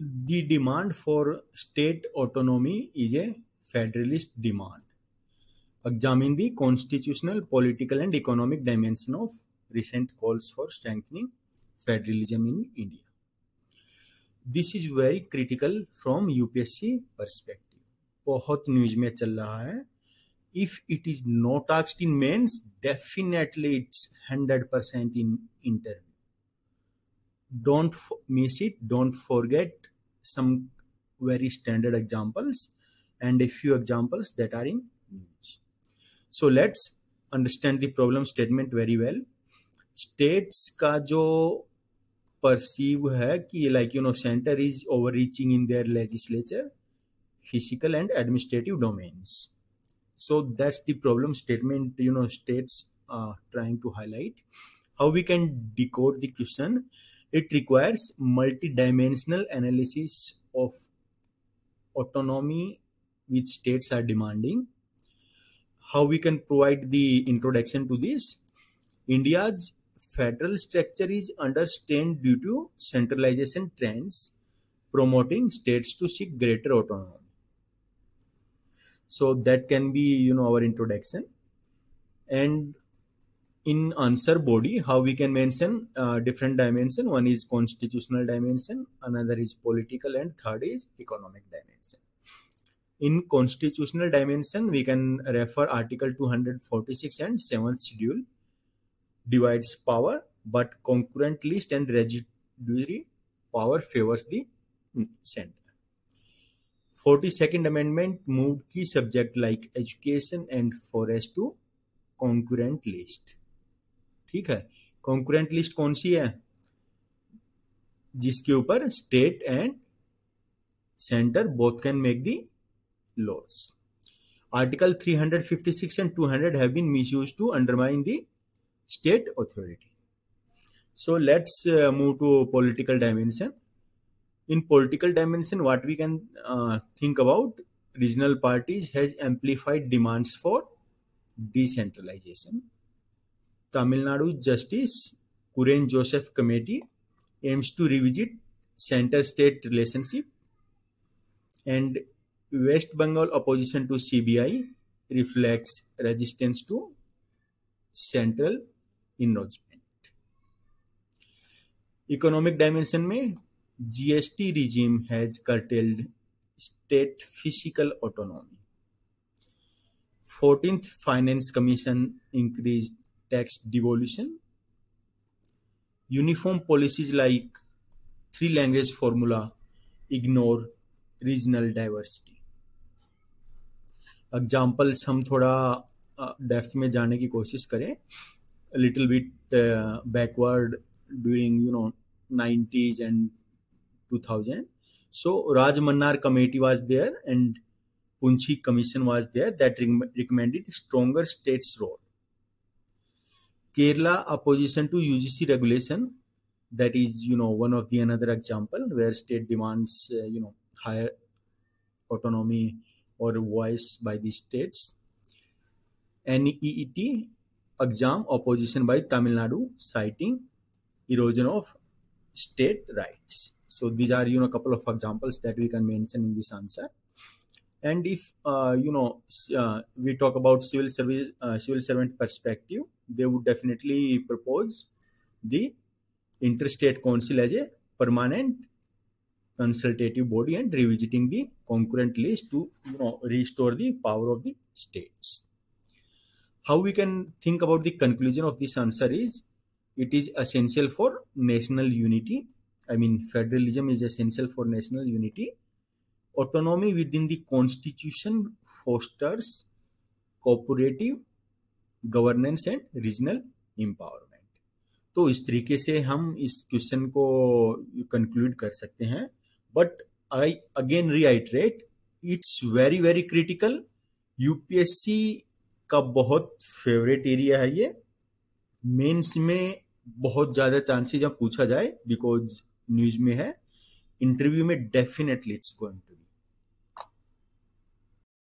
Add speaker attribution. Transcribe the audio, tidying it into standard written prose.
Speaker 1: The demand for state autonomy is a federalist demand. Examine the constitutional, political, and economic dimension of recent calls for strengthening federalism in India. This is very critical from UPSC perspective. बहुत news में चल रहा है. If it is not asked in mains, definitely it's 100% in interview. Don't miss it. Don't forget some very standard examples and a few examples that are in news. So let's understand the problem statement very well. States का जो perceive है कि center is overreaching in their legislature, physical and administrative domains. So that's the problem statement states trying to highlight. How we can decode the question? It requires multidimensional analysis of autonomy which states are demanding. How we can provide the introduction to this? India's federal structure is under strain due to centralization trends promoting states to seek greater autonomy. So that can be our introduction. And in answer body, how we can mention different dimension. One is constitutional dimension, another is political, and third is economic dimension. In constitutional dimension, we can refer Article 246 and 7th schedule divides power, but concurrent list and residuary power favors the center. 42nd amendment moved key subject like education and forest to concurrent list. ठीक है, concurrent list कौन सी है? जिसके ऊपर state and center both can make the laws. Article 356 and 200 have been misused to undermine the state authority. So let's move to political dimension. In political dimension, what we can think about, regional parties has amplified demands for decentralization. Tamil Nadu Justice Kuren Joseph Committee aims to revisit center-state relationship, and West Bengal opposition to CBI reflects resistance to central enlargement. Economic dimension में GST regime has curtailed state fiscal autonomy. 14th Finance Commission increased tax devolution. Uniform policies like 3-language formula ignore regional diversity. Examples हम थोड़ा depth में जाने की कोशिश करें. A little bit backward during 90s and 2000. So Raj Mannar committee was there and Punchi commission was there that recommended stronger states role. Kerala opposition to UGC regulation, that is one of the another example where state demands higher autonomy or voice by the states. NEET exam opposition by Tamil Nadu citing erosion of state rights. So these are a couple of examples that we can mention in this answer. And if we talk about civil servant perspective, they would definitely propose the interstate council as a permanent consultative body and revisiting the concurrent list to restore the power of the states. How we can think about the conclusion of this answer is, it is essential for national unity. I mean, federalism is essential for national unity. Autonomy within the constitution fosters cooperative governance and regional empowerment. तो इस तरीके से हम इस question को conclude कर सकते हैं. But I again reiterate, it's very very critical. UPSC का बहुत फेवरेट एरिया है ये. मेंस में बहुत ज़्यादा चांसेस जब पूछा जाए बिकॉज न्यूज़ में है. इंटरव्यू में डेफिनेटली इट्स गोइंग